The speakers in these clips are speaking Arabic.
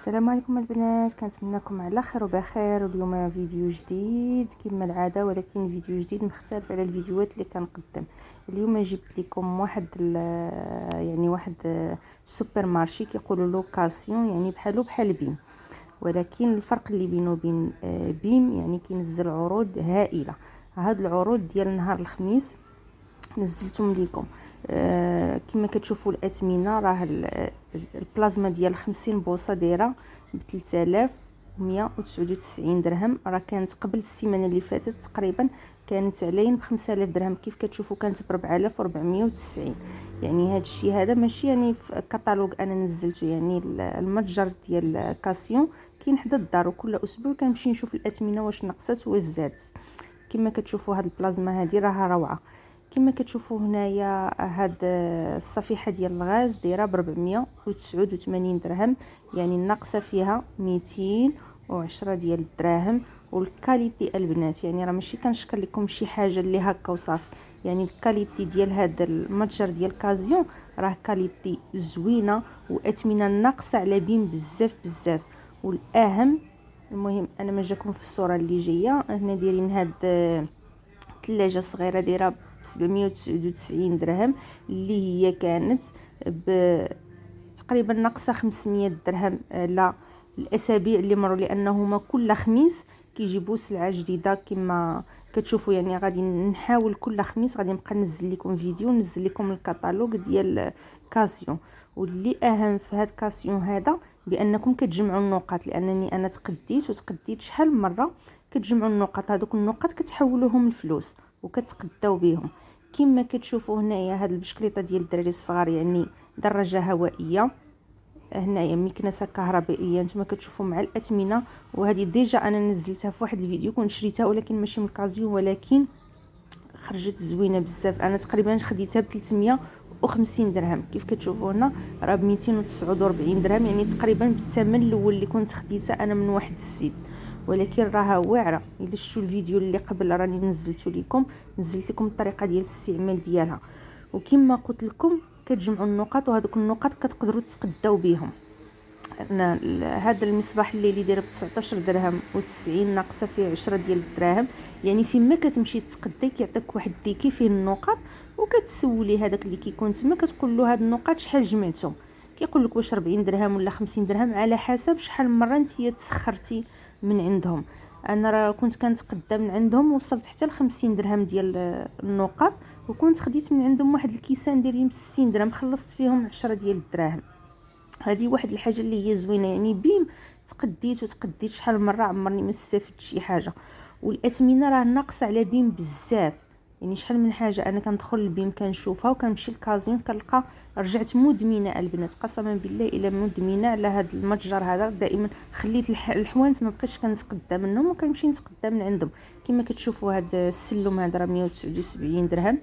السلام عليكم البنات، كنتمنىكم على خير وبخير. واليوم فيديو جديد كما العاده، ولكن فيديو جديد مختلف على الفيديوهات اللي كنقدم. اليوم جبت لكم واحد سوبر مارشي كيقولوا لوكاسيون، يعني بحال بيم، ولكن الفرق اللي بينه وبين بيم يعني كينزل عروض هائله. هاد العروض ديال نهار الخميس نزلتهم لكم. كما كتشوفوا الاثمنه، راه البلازما ديال 50 بوصه دايره ب 3199 درهم. راه كانت قبل السيمانه اللي فاتت تقريبا كانت علين ب 5000 درهم، كيف كتشوفوا كانت ب 4490. يعني هذا الشيء هذا ماشي يعني في كتالوج انا نزلته، يعني المتجر ديال كاسيون كاين حدا الدار، وكل اسبوع كنمشي نشوف الاثمنه واش نقصت واش زادت. كما كتشوفوا هاد البلازما هذه راها روعه. كما كتشوفوا هنايا هاد الصفيحه ديال الغاز دايره ب 489 درهم، يعني الناقصه فيها 210 ديال الدراهم. والكاليتي البنات، يعني راه ماشي كنشكر لكم شي حاجه اللي هكا وصافي، يعني الكاليتي ديال هاد المتجر ديال كازيون راه كاليتي زوينه واثمنه ناقصه على بين بزاف. والاهم المهم انا ما جاكم في الصوره اللي جايه هنا دايرين هاد ثلاجه صغيره دايره ب 799 درهم، اللي هي كانت تقريبا ناقصه 500 درهم على الاسابيع اللي مروا، لانهما كل خميس كيجيبوا سلعه جديده. كما كتشوفوا يعني غادي نحاول كل خميس غادي نبقى ننزل لكم فيديو، ننزل لكم الكتالوج ديال كاسيون. واللي اهم في هاد كاسيون هذا بانكم كتجمعوا النقاط، لانني انا تقديت شحال من مره كتجمعوا النقاط. هذوك النقاط كتحولوهم لفلوس وكتقداو بهم. كما كتشوفوا هنايا هاد البشكليطه ديال الدراري الصغار، يعني دراجه هوائيه، هنايا مكنسه كهربائيه نتوما كتشوفوا مع الاثمنه. وهذه ديجا انا نزلتها في واحد الفيديو كنت شريتها، ولكن ماشي من كازيون، ولكن خرجت زوينه بزاف. انا تقريبا خديتها ب 350 درهم. كيف كتشوفوا هنا راه ب 249 درهم، يعني تقريبا بالثمن الاول اللي كنت خديتها انا من واحد السيت. ولكن راها واعره. الا شفتوا الفيديو اللي قبل راني نزلت لكم الطريقه ديال الاستعمال ديالها. وكما قلت لكم كتجمعوا النقاط، وهذوك النقاط كتقدروا تقداو بهم. أنا هذا المصباح الليلي داير ب 19 درهم و90، ناقصه فيه 10 ديال الدراهم. يعني فيما كتمشي تقدي كيعطيك واحد الديكي فيه النقاط، وكتسولي هذاك اللي كيكون تما كتقول له هاد النقاط شحال جمعتهم، كيقول لك واش 40 درهم ولا 50 درهم على حسب شحال مره نتيا تسخرتي من عندهم. انا راه كنت كنتقدى من عندهم، وصلت حتى ل 50 درهم ديال النقاط، وكنت خديت من عندهم واحد الكيسان دايرين ب 60 درهم، خلصت فيهم 10 ديال الدراهم. هذه واحد الحاجه اللي هي زوينه، يعني بيم تقديت شحال مره عمرني ما استفدت شي حاجه. والاثمنه راه ناقصه على بيم بزاف، يعني شحال من حاجه انا كندخل للبيم كنشوفها، وكنمشي لكازيون كنلقى رجعت مدمنه البنات، قسما بالله الا مدمنه على هذا المتجر هذا. دائما خليت الحوانت ما بقيتش كنتقدى منهم وكنمشي نتقدى من عندهم. كما كتشوفوا هذا السلم هذا راه 179 درهم،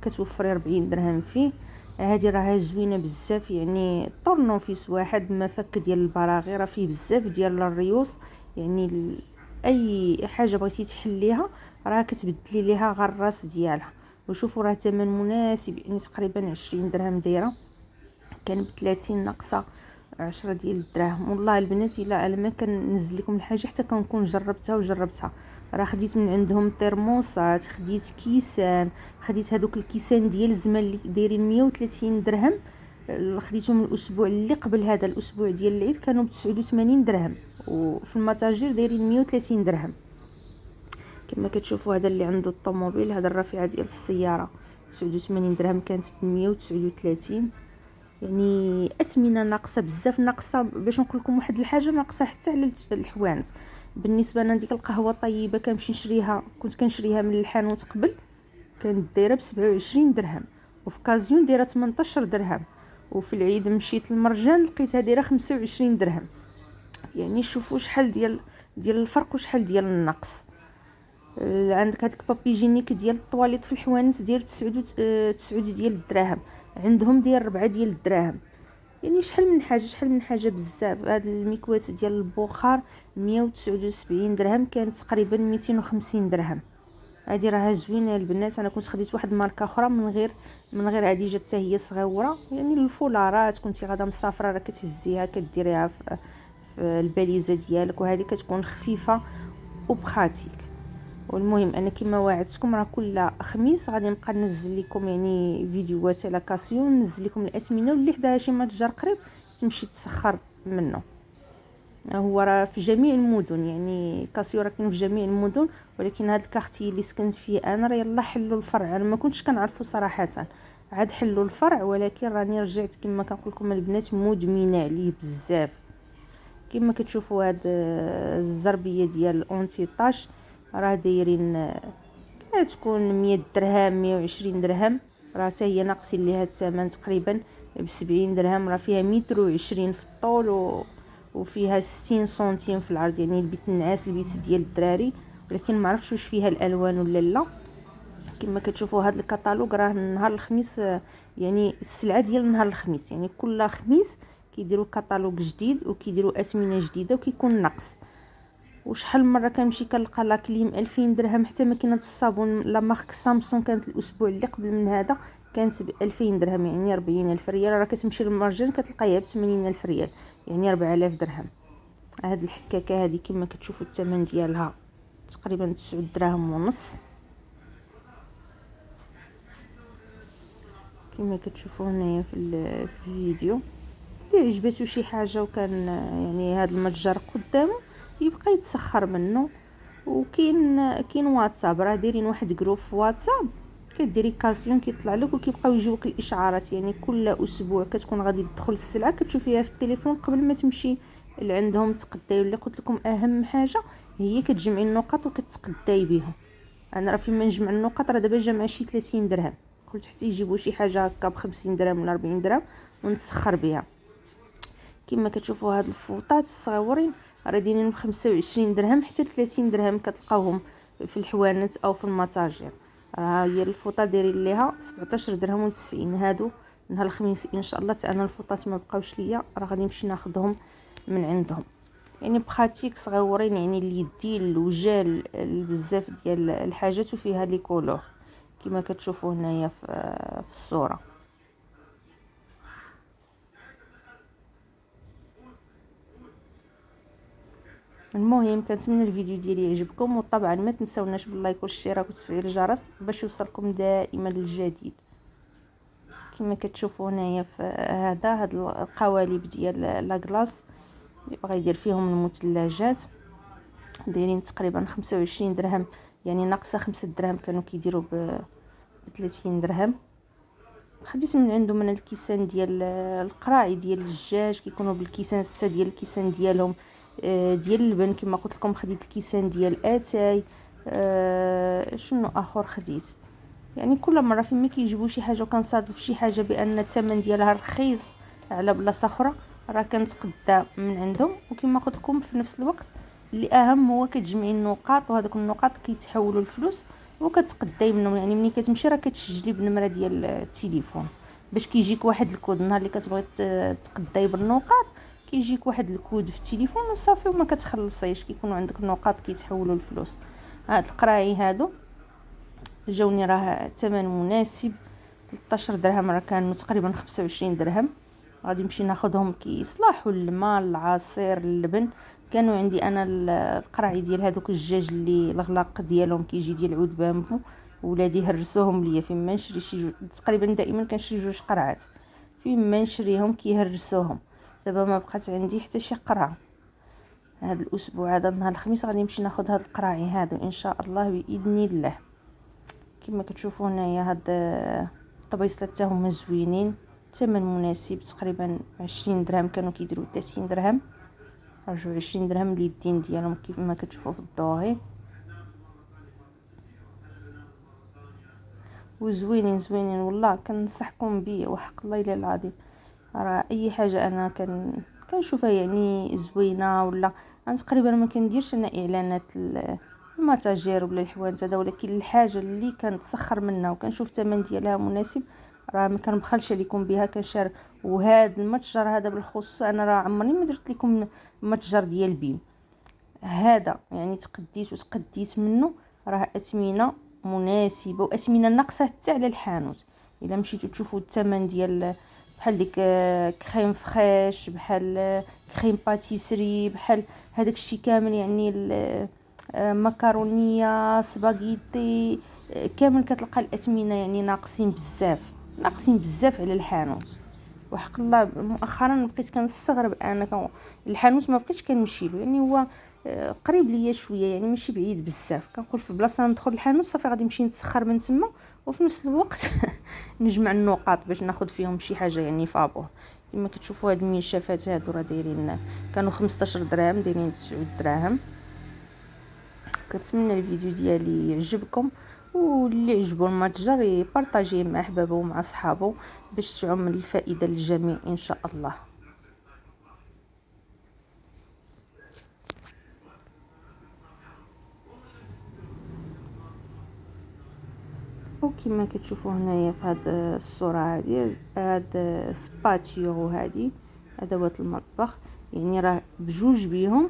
كتوفري 40 درهم فيه. هذه راها زوينه بزاف، يعني طورنوفيس واحد مفك ديال البراغي، راه فيه بزاف ديال الريوس، يعني اي حاجه بغيتي تحليها راه كتبدلي ليها غير الراس ديالها. وشوفوا راه ثمن مناسب، يعني تقريبا 20 درهم دايره، كان ب 30 ناقصه 10 ديال الدراهم. والله البنات الا انا ما كننزل لكم الحاجه حتى كنكون جربتها. راه خديت من عندهم ترموسات، خديت كيسان، خديت هذوك الكيسان ديال الزمال اللي دايرين 130 درهم، خديتهم الاسبوع اللي قبل هذا، الاسبوع ديال العيد كانوا ب 89 درهم، وفي المتاجر دايرين 130 درهم. كما كتشوفوا هذا اللي عنده الطوموبيل، هذا الرافعه ديال السياره 89 درهم، كانت ب 139. يعني اثمنه ناقصه بزاف، ناقصه باش نقول لكم واحد الحاجه، ناقصه حتى على الحوانت. بالنسبه انا ديك القهوه طيبه كنمشي نشريها، كنت كنشريها من الحانوت قبل، كانت دايره ب 27 درهم، وفي كازيون دايره 18 درهم، وفي العيد مشيت للمرجان لقيتها دايره 25 درهم. يعني شوفوا شحال ديال الفرق وشحال ديال النقص. عندك هذاك بابيجينيك ديال الطواليت في الحوانت ديال 9 ديال الدراهم، عندهم ديال 4 ديال الدراهم. يعني شحال من حاجه بزاف. هاد المكوات ديال البخار 179 درهم، كانت تقريبا 250 درهم. هذه راها زوينه البنات. انا كنت خديت واحد ماركه اخرى من غير هذه جات حتى هي صغيره، يعني الفولارات كنتي غادا مسافره راه كتهزيها كديريها في الباليزه ديالك، وهذه كتكون خفيفه وبخاتيك. والمهم انا كما وعدتكم راه كل خميس غادي نبقى ننزل لكم يعني فيديوهات على كاسيو، ننزل لكم الاثمنه واللي حداها شي متجر قريب تمشي تسخر منه. هو راه في جميع المدن، يعني كاسيو راه كاين في جميع المدن، ولكن هذا الكارتي اللي سكنت فيه انا راه يلا حلوا الفرع. انا ما كنتش كنعرفو صراحه، عاد حلوا الفرع، ولكن راني رجعت كما كنقول لكم البنات مدمنه عليه بزاف. كما كتشوفوا هاد الزربيه ديال الاونتي طاش راه دايرين كتكون 100 درهم 120 درهم، راه حتى هي ناقصين ليها الثمن تقريبا ب70 درهم. راه فيها 120 في الطول وفيها 60 سنتيم في العرض، يعني البيت النعاس البيت ديال الدراري. ولكن ما عرفتش واش فيها الالوان ولا لا. كما كتشوفوا هذا الكتالوج راه نهار الخميس، يعني السلعه ديال نهار الخميس، يعني كل خميس كيديروا كتالوج جديد وكيديروا اثمنه جديده وكيكون نقص. وشحال مره كنمشي كنلقى لا كليم 2000 درهم. حتى ماكينه الصابون لا مارك سامسونج كانت الاسبوع اللي قبل من هذا كانت ب 2000 درهم، يعني 40000 ريال. راه كتمشي للمارجن كتلقايها ب 80000 ريال، يعني 4000 درهم. هاد الحكاكه هذه كما كتشوفوا الثمن ديالها تقريبا 9 دراهم ونص. كما كتشوفوا هنايا في الفيديو، اللي عجبته شي حاجه وكان يعني هذا المتجر قدامه يبقى يتسخر منه. وكاين واتساب، راه دايرين واحد جروب في واتساب، كديري كاسيون كيطلع لك وكيبقاو يجيوك الاشعارات، يعني كل اسبوع كتكون غادي تدخل السلعه كتشوفيها في التليفون قبل ما تمشي لعندهم تقداي. ولا قلت لكم اهم حاجه هي كتجمعي النقط وكتقداي بهم. انا راه فين ما نجمع النقط راه دابا جمع شي 30 درهم، قلت حتى يجيبوا شي حاجه هكا ب 50 درهم ولا 40 درهم ونتسخر بها. كما كتشوفوا هاد الفوطات الصغيورين راه دايرين ب 25 درهم حتى 30 درهم، كتلقاوهم في الحوانت او في المتاجر. راه هي الفوطه دايرين ليها 17 درهم و90. هادو نهار الخميس ان شاء الله. انا الفوطات ما بقاوش ليا، راه غادي نمشي ناخذهم من عندهم. يعني بخاتيك صغيورين، يعني اليدين الوجال بزاف ديال الحاجات وفيها لي كولور كما كتشوفوا هنايا في الصوره. المهم كنتمنى الفيديو ديالي يعجبكم، وطبعا ما تنساوناش باللايك والاشتراك وتفعيل الجرس باش يوصلكم دائما الجديد. كما كتشوفوا هنايا في هاد القوالب ديال لاكلاص اللي بغا يدير فيهم المثلجات دايرين تقريبا 25 درهم، يعني ناقصه 5 دراهم. كانوا كيديروا ب 30 درهم. خديت من عندهم انا الكيسان ديال القراعي ديال الدجاج، كيكونوا بالكيسان 6 ديال الكيسان ديالهم. ديال اللبن كما قلت لكم خديت الكيسان ديال اتاي. شنو اخر خديت؟ يعني كل مره فين ما كيجيبوا شي حاجه وكنصادف شي حاجه بان الثمن ديالها رخيص على بلاصه اخرى راه كنتقدا من عندهم. وكما قلت لكم في نفس الوقت اللي اهم هو كتجمعي النقاط، وهذوك النقاط كيتحولوا لفلوس وكتقداي منهم. يعني ملي كتمشي راه كتسجلي بنمره ديال التليفون باش كيجيك واحد الكود نهار اللي كتبغي تقداي بالنقاط، كيجيك واحد الكود في التليفون وصافي وما كتخلصيش، كيكونوا عندك النقاط كيتحولوا لفلوس. هاد القراعي هادو جاوني راه ثمن مناسب، 13 درهم، راه كانوا تقريبا 25 درهم. غادي نمشي ناخذهم كيصلاحوا الماء العصير اللبن. كانوا عندي انا القراعي ديال هذوك الدجاج اللي الغلاق ديالهم كيجي ديال عود بامبو، ولادي هرسوهم ليا. فين ما نشري شي تقريبا دائما كنشري 2 قرعات، فين ما نشريهم كيهرسوهم. دابا ما بقات عندي حتى شي قرعه. هذا الاسبوع هذا نهار الخميس غادي نمشي ناخذ هاد القراعي هادو ان شاء الله باذن الله. كما كتشوفوا هنايا هاد الطبيصلات حتى هما زوينين، ثمن مناسب تقريبا 20 درهم. كانوا كيديروا 30 درهم، رجعوا 20 درهم اليدين ديالهم كيف ما كتشوفوا في الضوغي. وزوينين زوينين والله، كنصحكم بيه وحق الله الا العظيم. راه اي حاجه انا كنشوفها يعني زوينه، ولا انا تقريبا ما كنديرش انا اعلانات المتاجر ولا الحوانت هذا، ولكن الحاجه اللي كنتسخر منها وكنشوف الثمن ديالها مناسب راه ما كنبخلش عليكم بها كنشار. وهذا المتجر هذا بالخصوص انا راه عمرني ما درت لكم المتجر ديال بيم هذا، يعني تقديت منه. راه اثمنه مناسبه واثمنه ناقصه حتى على الحانوت. الا مشيتوا تشوفوا الثمن ديال بحال ديك كريم فريش، بحال كريم باتيسري، بحال هذاك الشيء كامل، يعني مكرونيه، سباغيتي، كامل كتلقى الاثمنه يعني ناقصين بزاف على الحانوت. وحق الله مؤخرا بقيت كنستغرب انا الحانوت ما بقيتش كنمشي له، يعني هو قريب ليا شويه، يعني ماشي بعيد بزاف. كنقول في بلاصه ندخل الحانوت صافي غادي نمشي نتسخر من تما، وفي نفس الوقت نجمع النقاط باش ناخذ فيهم شي حاجه يعني فابور. كما كتشوفوا هاد المنشفات هادو راه دايرين، كانوا 15 درهم دايرين 9 دراهم. كنتمنى الفيديو ديالي يعجبكم، واللي عجبو المتجر يبارطاجيه مع احبابه ومع صحابه باش تعم الفائده للجميع ان شاء الله. وكما كتشوفوا هنايا في هاد الصوره هادي، هاد سباتيو هادي ادوات المطبخ، يعني راه بجوج بيهم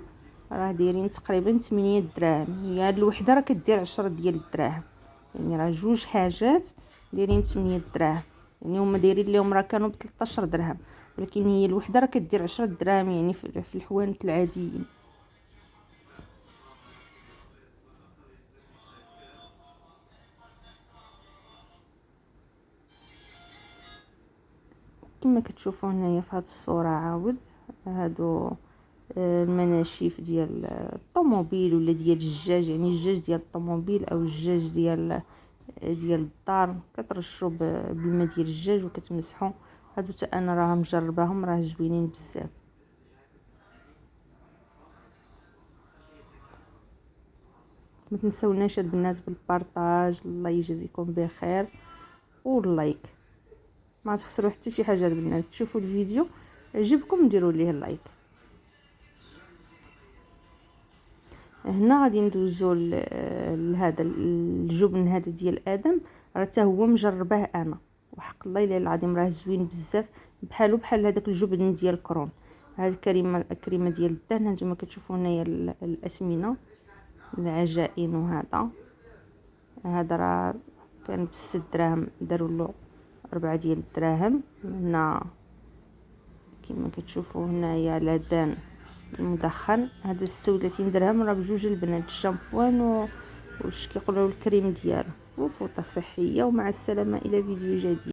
راه دايرين تقريبا 8 دراهم. هي هاد الوحده راه كدير 10 ديال الدراهم، يعني راه جوج حاجات دايرين 8 دراهم. يعني هما دايرين لهم راه كانوا ب 13 درهم، ولكن هي الوحده راه كدير 10 دراهم يعني في الحوانت العاديين. كما كتشوفوا هنايا في هاد الصوره عاود هادو المناشيف ديال الطوموبيل ولا ديال الجاج، يعني الجاج ديال الطوموبيل او الجاج ديال الدار، كترشوا بالماء ديال الجاج وكتمسحوا. هادو حتى انا راه مجرباهم، راه زوينين بزاف. ما تنسوناش البنات بالبارطاج، الله يجزيكم بخير، واللايك ما تخسروا حتى شي حاجه. البنات تشوفوا الفيديو عجبكم ديروا ليه اللايك. هنا غادي ندوزو لهذا الجبن هذا ديال ادم، راه حتى هو مجرباه انا، وحق الله الا العظيم راه زوين بزاف، بحال هذاك الجبن ديال كرون. هذه الكريمه ديال الدهن هانتوما كتشوفوا هنايا الاسمنه، العجائن، هذا راه كان ب6 دراهم، داروا له 4 ديال الدراهم. هنا كما كتشوفوا هنايا لدان المدخن، هذا 36 درهم، راه بجوج البنات الشامبوان واش كيقولوا الكريم ديالو، وفوطه صحيه. ومع السلامه الى فيديو جديد.